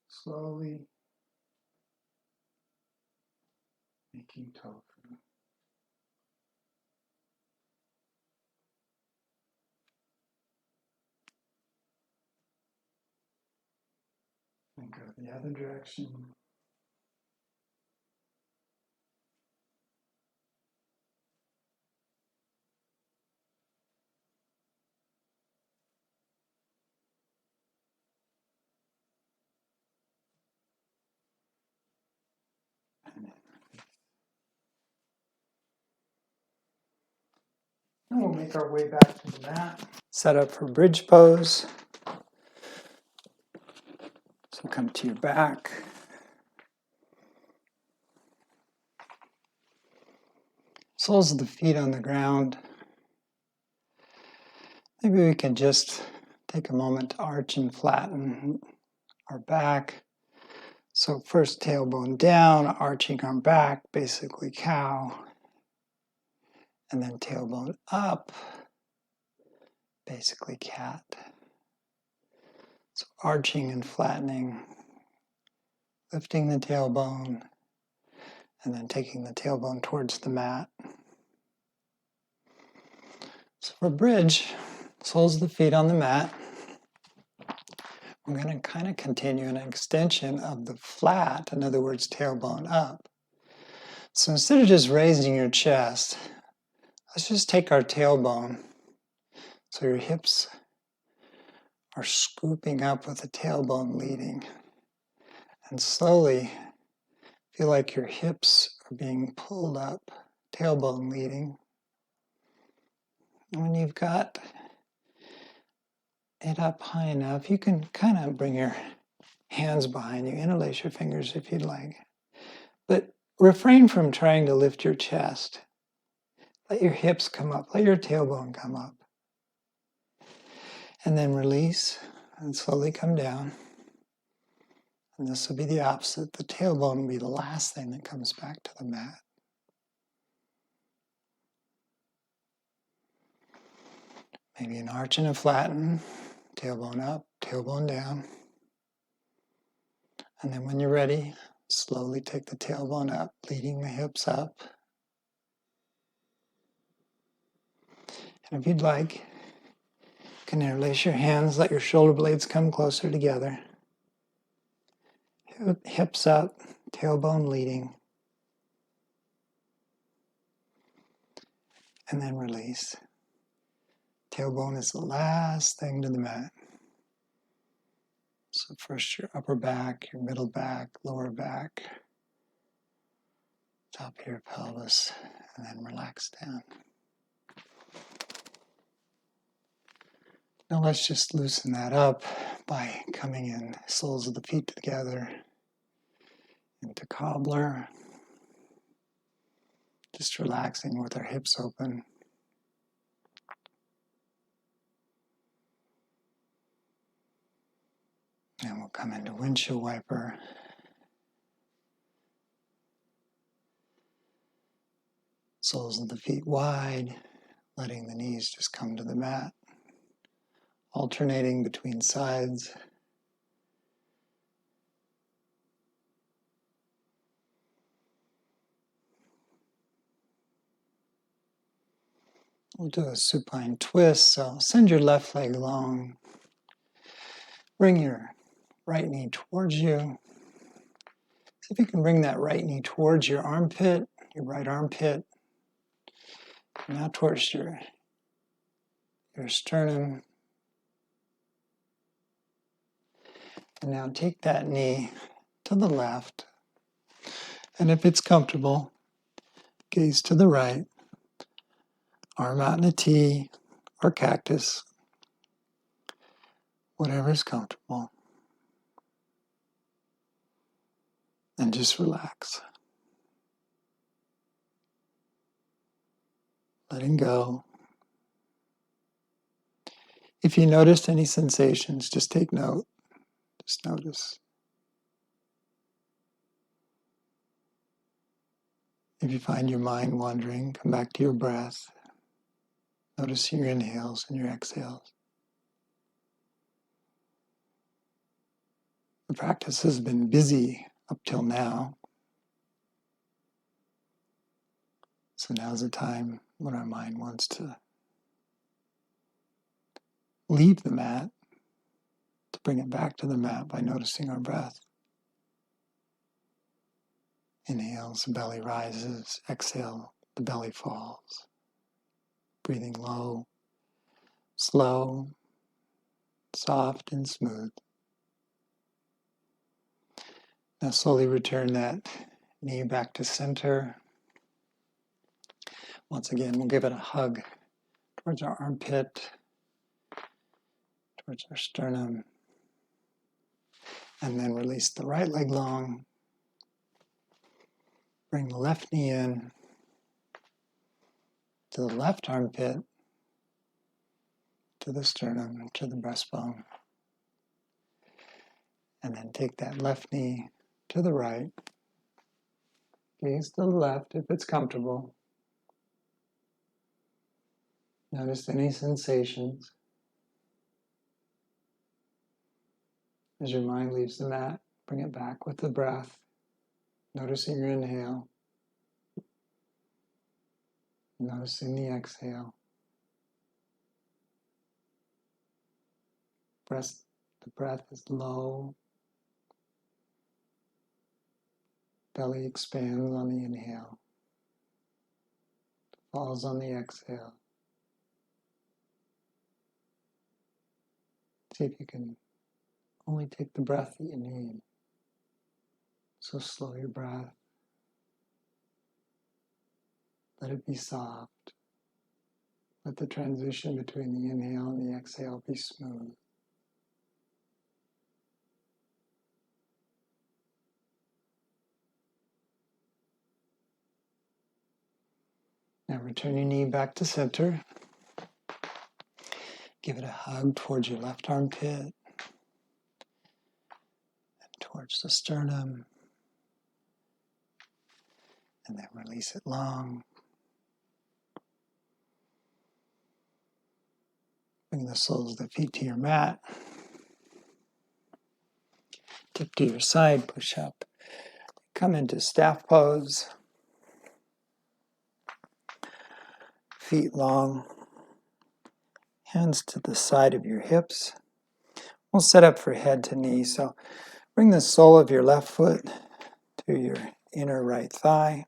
Slowly making tofu. And go the other direction. And we'll make our way back to the mat. Set up for bridge pose. So come to your back. Soles of the feet on the ground. Maybe we can just take a moment to arch and flatten our back. So first tailbone down, arching our back, basically cow. And then tailbone up, basically cat. So arching and flattening, lifting the tailbone, and then taking the tailbone towards the mat. So for bridge, soles of the feet on the mat. We're going to kind of continue an extension of the flat, in other words, tailbone up. So instead of just raising your chest, let's just take our tailbone. So your hips are scooping up with the tailbone leading. And slowly feel like your hips are being pulled up, tailbone leading. And when you've got it up high enough, you can kind of bring your hands behind you, interlace your fingers if you'd like. But refrain from trying to lift your chest. Let your hips come up, let your tailbone come up. And then release and slowly come down. And this will be the opposite. The tailbone will be the last thing that comes back to the mat. Maybe an arch and a flatten, tailbone up, tailbone down. And then when you're ready, slowly take the tailbone up, leading the hips up. And if you'd like, you can interlace your hands, let your shoulder blades come closer together. Hips up, tailbone leading. And then release. Tailbone is the last thing to the mat. So first your upper back, your middle back, lower back, top of your pelvis, and then relax down. Now let's just loosen that up by coming in soles of the feet together into cobbler. Just relaxing with our hips open. And we'll come into windshield wiper. Soles of the feet wide, letting the knees just come to the mat. Alternating between sides. We'll do a supine twist, so send your left leg long. Bring your right knee towards you. See if you can bring that right knee towards your armpit, your right armpit. Now towards your sternum. And now take that knee to the left. And if it's comfortable, gaze to the right. Arm out in a T or cactus. Whatever is comfortable. And just relax. Letting go. If you noticed any sensations, just take note. Just notice. If you find your mind wandering, come back to your breath. Notice your inhales and your exhales. The practice has been busy up till now. So now's the time when our mind wants to leave the mat, to bring it back to the mat by noticing our breath. Inhales, the belly rises. Exhale, the belly falls. Breathing low, slow, soft and smooth. Now slowly return that knee back to center. Once again, we'll give it a hug towards our armpit, towards our sternum, and then release the right leg long. Bring the left knee in to the left armpit, to the sternum, to the breastbone. And then take that left knee to the right. Gaze to the left if it's comfortable. Notice any sensations. As your mind leaves the mat, bring it back with the breath, noticing your inhale, noticing the exhale. The breath is low. Belly expands on the inhale, falls on the exhale. See if you can only take the breath that you need. So slow your breath. Let it be soft. Let the transition between the inhale and the exhale be smooth. Now return your knee back to center. Give it a hug towards your left armpit and towards the sternum. And then release it long. Bring the soles of the feet to your mat. Tip to your side, push up. Come into staff pose. Feet long. Hands to the side of your hips. We'll set up for head to knee. So bring the sole of your left foot to your inner right thigh.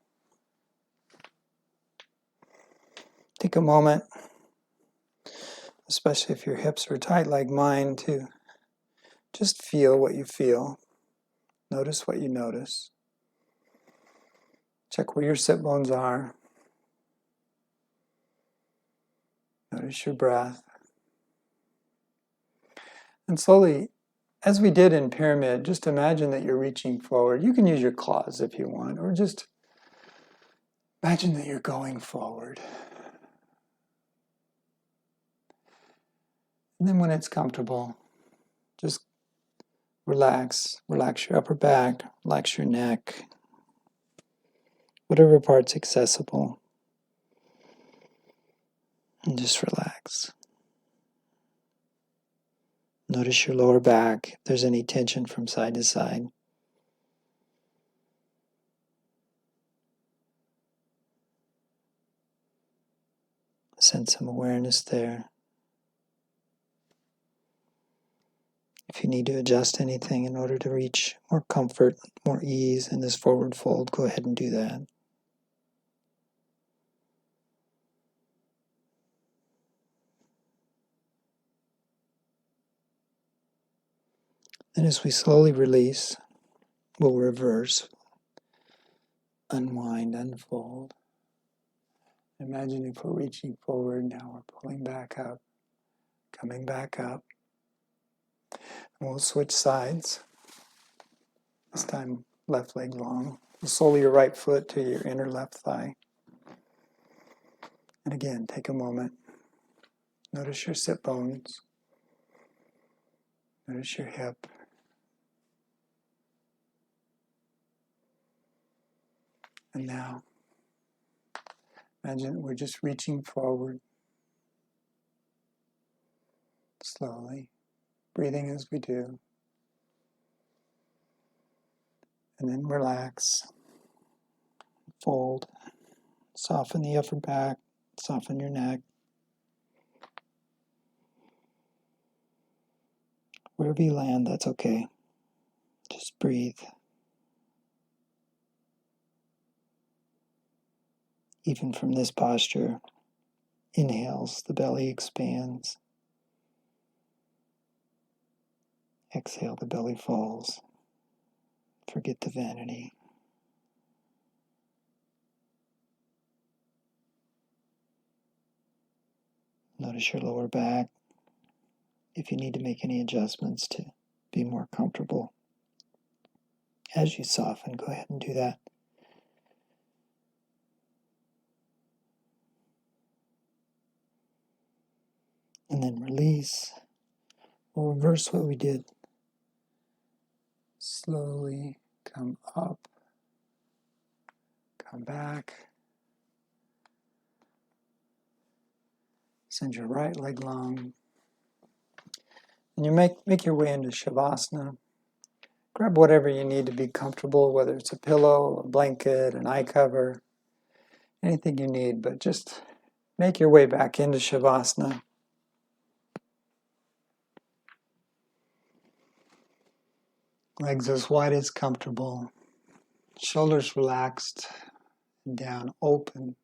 Take a moment, especially if your hips are tight like mine, to just feel what you feel. Notice what you notice. Check where your sit bones are. Notice your breath. And slowly, as we did in pyramid, just imagine that you're reaching forward. You can use your claws if you want, or just imagine that you're going forward. And then when it's comfortable, just relax. Relax your upper back, relax your neck, whatever part's accessible. And just relax. Notice your lower back, if there's any tension from side to side. Sense some awareness there. If you need to adjust anything in order to reach more comfort, more ease in this forward fold, go ahead and do that. And as we slowly release, we'll reverse, unwind, unfold. Imagine if we're reaching forward, now we're pulling back up, coming back up. And we'll switch sides. This time, left leg long. The sole of your right foot to your inner left thigh. And again, take a moment. Notice your sit bones. Notice your hip. And now, imagine we're just reaching forward. Slowly. Breathing as we do. And then relax. Fold. Soften the upper back. Soften your neck. Wherever you land, that's okay. Just breathe. Even from this posture, inhales, the belly expands. Exhale, the belly falls. Forget the vanity. Notice your lower back. If you need to make any adjustments to be more comfortable, as you soften, go ahead and do that. And then release. We'll reverse what we did. Slowly come up, come back. Send your right leg long. And you make your way into Shavasana. Grab whatever you need to be comfortable, whether it's a pillow, a blanket, an eye cover, anything you need, but just make your way back into Shavasana. Legs as wide as comfortable, shoulders relaxed, and down open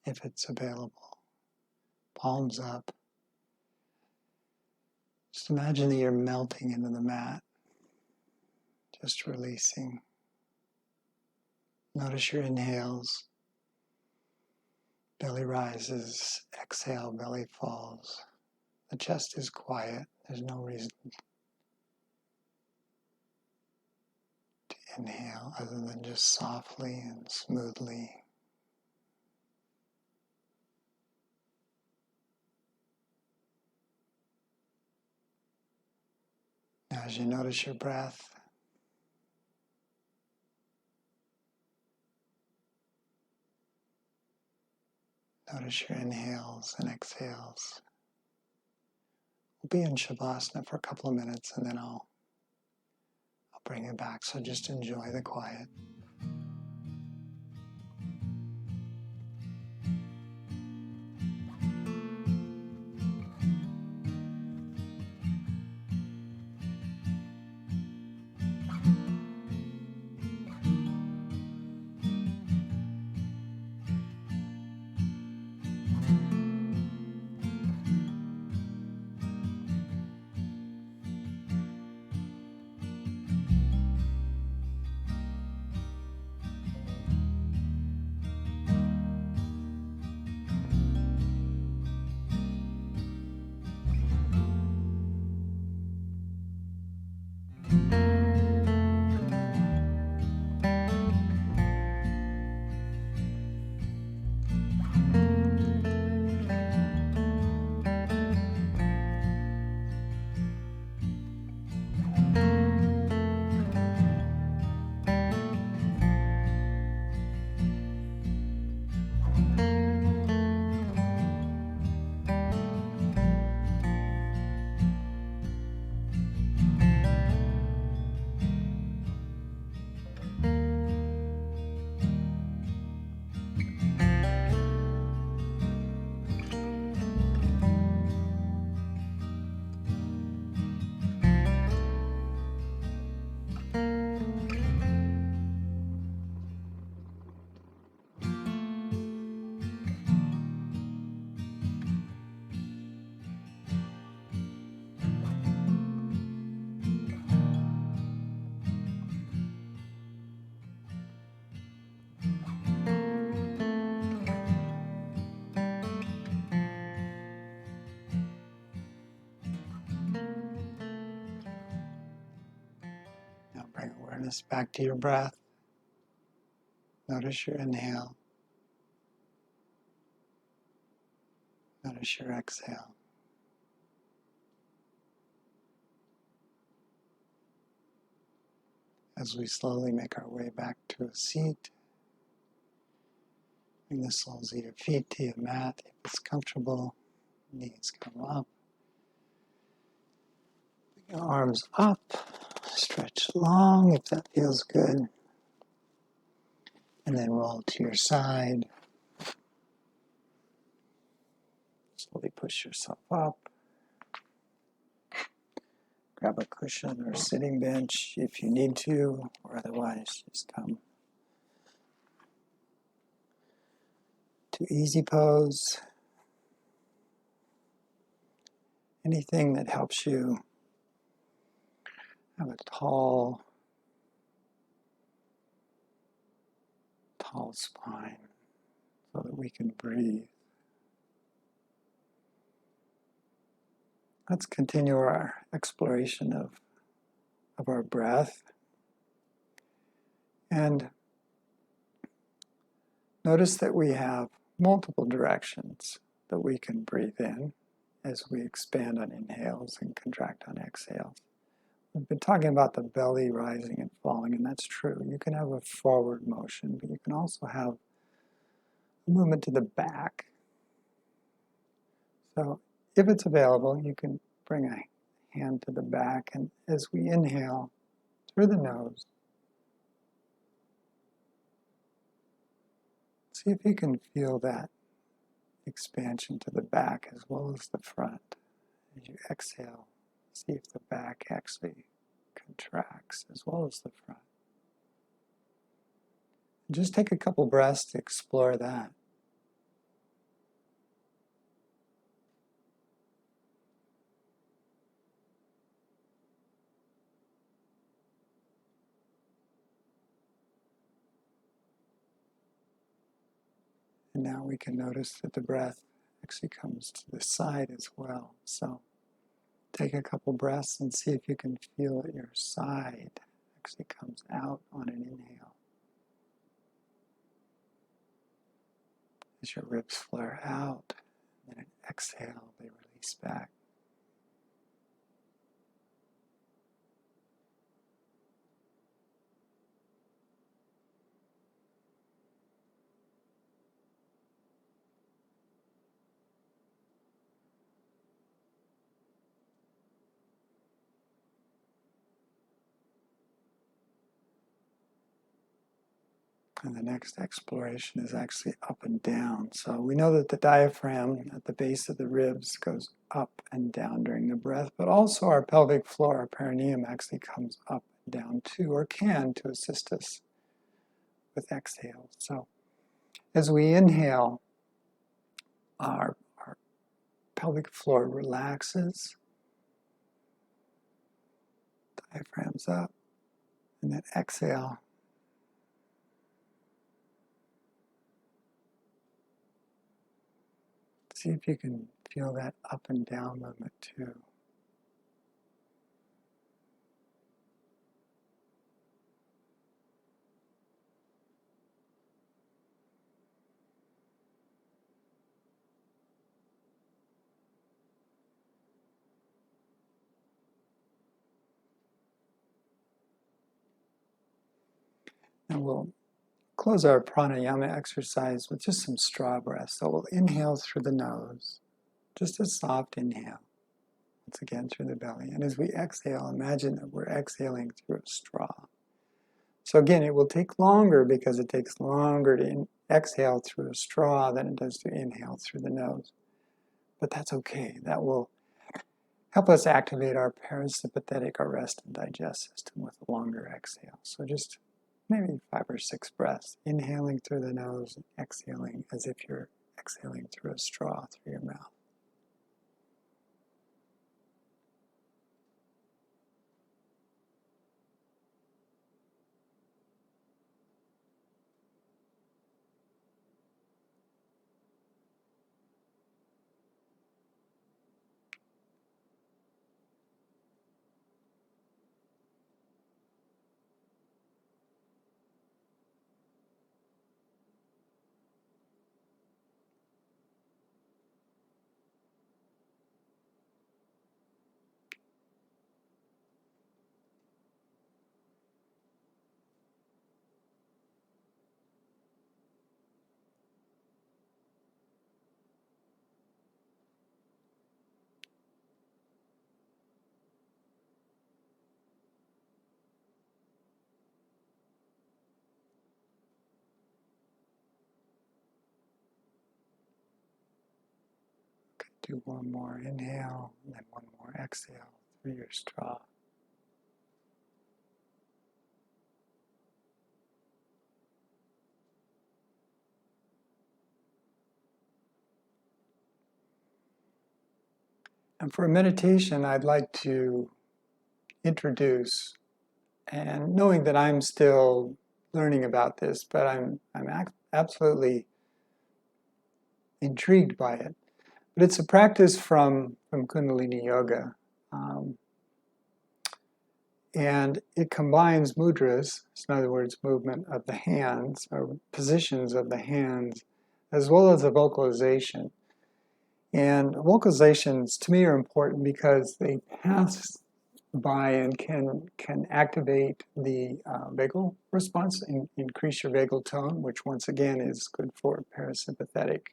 if it's available. Palms up. Just imagine that you're melting into the mat, just releasing. Notice your inhales. Belly rises, exhale, belly falls. The chest is quiet. There's no reason to inhale other than just softly and smoothly. Now as you notice your breath, Notice your inhales and exhales. We'll be in Shavasana for a couple of minutes and then I'll bring you back. So just enjoy the quiet. Now bring awareness back to your breath. Notice your inhale. Notice your exhale. As we slowly make our way back to a seat, bring the soles of your feet to your mat if it's comfortable. Knees come up. Bring your arms up. Stretch long if that feels good. And then roll to your side. Slowly push yourself up. Grab a cushion or sitting bench if you need to, or otherwise just come to easy pose. Anything that helps you have a tall spine so that we can breathe. Let's continue our exploration of our breath. And notice that we have multiple directions that we can breathe in as we expand on inhales and contract on exhales. We've been talking about the belly rising and falling, and that's true. You can have a forward motion, but you can also have a movement to the back. So if it's available, you can bring a hand to the back, and as we inhale through the nose, see if you can feel that expansion to the back as well as the front. As you exhale, see if the back actually contracts as well as the front. And just take a couple breaths to explore that. And now we can notice that the breath actually comes to the side as well. So take a couple breaths and see if you can feel that your side actually comes out on an inhale. As your ribs flare out, and then an exhale, they release back. And the next exploration is actually up and down. So we know that the diaphragm at the base of the ribs goes up and down during the breath, but also our pelvic floor, our perineum, actually comes up and down too, or can, to assist us with exhale. So as we inhale, our pelvic floor relaxes, diaphragm's up, and then exhale. See if you can feel that up and down movement too. And we'll close our pranayama exercise with just some straw breath. So we'll inhale through the nose, just a soft inhale. Once again through the belly. And as we exhale, imagine that we're exhaling through a straw. So again, it will take longer because it takes longer to exhale through a straw than it does to inhale through the nose. But that's okay. That will help us activate our parasympathetic, our rest and digest system with a longer exhale. So just maybe 5 or 6 breaths, inhaling through the nose and exhaling as if you're exhaling through a straw through your mouth. Do one more inhale, and then one more exhale through your straw. And for meditation, I'd like to introduce, and knowing that I'm still learning about this, but I'm absolutely intrigued by it. But it's a practice from Kundalini Yoga. And it combines mudras, in other words, movement of the hands, or positions of the hands, as well as a vocalization. And vocalizations, to me, are important because they pass by and can activate the vagal response, and increase your vagal tone, which once again is good for parasympathetic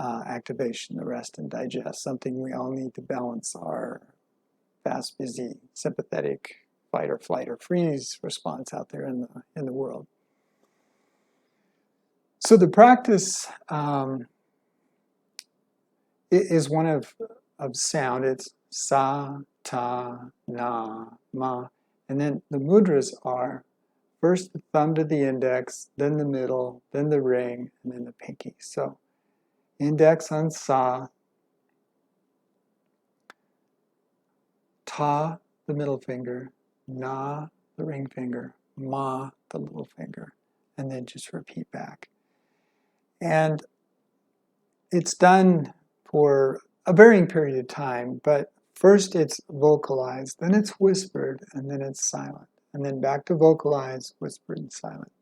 activation, the rest and digest, something we all need to balance our fast, busy, sympathetic fight or flight or freeze response out there in the world. So the practice is one of sound. It's sa, ta, na, ma, and then the mudras are first the thumb to the index, then the middle, then the ring, and then the pinky. So index on sa, ta, the middle finger, na, the ring finger, ma, the little finger, and then just repeat back. And it's done for a varying period of time, but first it's vocalized, then it's whispered, and then it's silent, and then back to vocalized, whispered, and silent.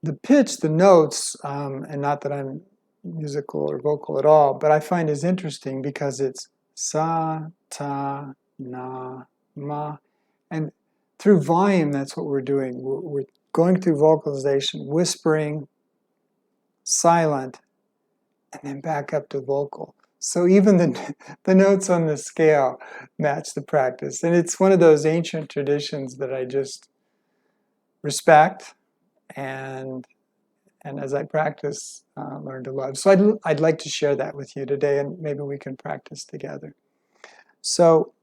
The pitch, the notes, and not that I'm musical or vocal at all, but I find is interesting because it's sa, ta, na, ma, and through volume, that's what we're doing. We're going through vocalization, whispering, silent, and then back up to vocal. So even the notes on the scale match the practice. And it's one of those ancient traditions that I just respect and as I practice, learn to love. So I'd like to share that with you today, and maybe we can practice together. So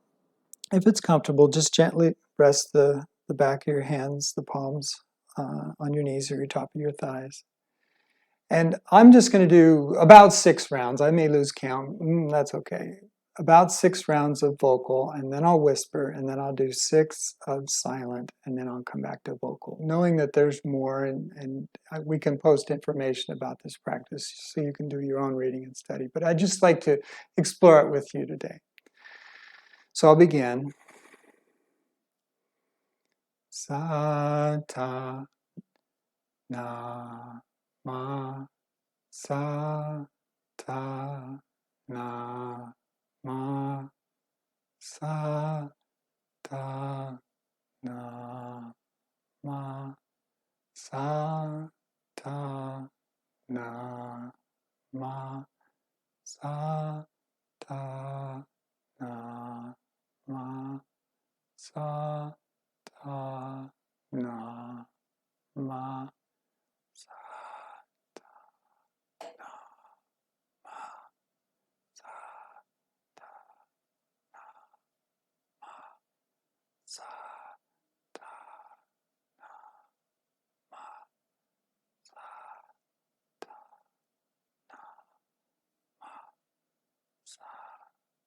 if it's comfortable, just gently rest the back of your hands, the palms, on your knees or your top of your thighs. And I'm just going to do about 6 rounds. I may lose count. That's okay. About 6 rounds of vocal, and then I'll whisper, and then I'll do 6 of silent, and then I'll come back to vocal, knowing that there's more, and we can post information about this practice so you can do your own reading and study. But I'd just like to explore it with you today. So I'll begin. Sa ta na ma, sa ta na ma, sa ta na ma, sa ta na ma, sa ta na ma, sa ta na ma, sa ta na ma, sa ta na ma, sa ta na ma, sa ta na ma, sa ta na ma, sa ta na ma.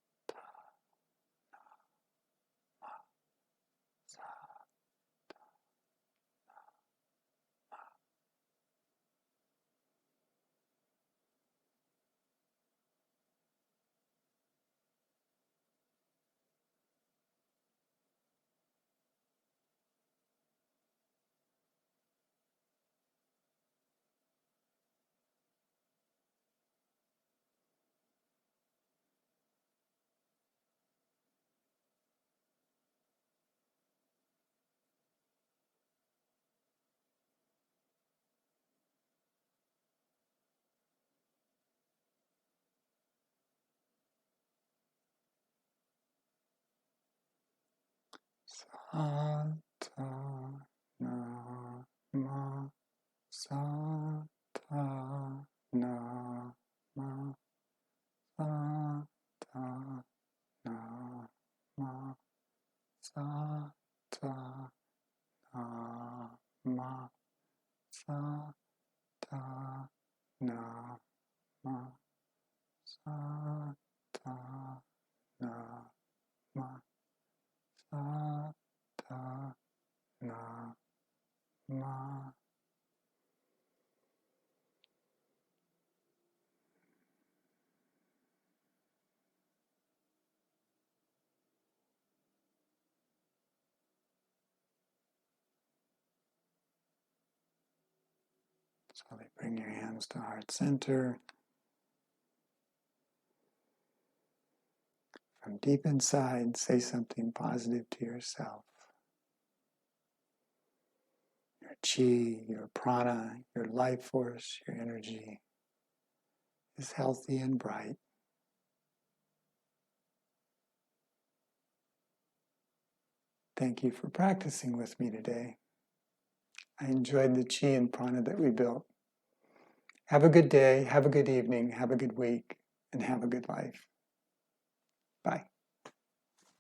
Sa ta na ma, sa ta na ma, sa ta na ma, sa ta na ma, sa ta na ma, sa ta na ma, sa ta na ma. Slowly bring your hands to heart center. From deep inside, say something positive to yourself. Your chi, your prana, your life force, your energy is healthy and bright. Thank you for practicing with me today. I enjoyed the chi and prana that we built. Have a good day, have a good evening, have a good week, and have a good life. Bye.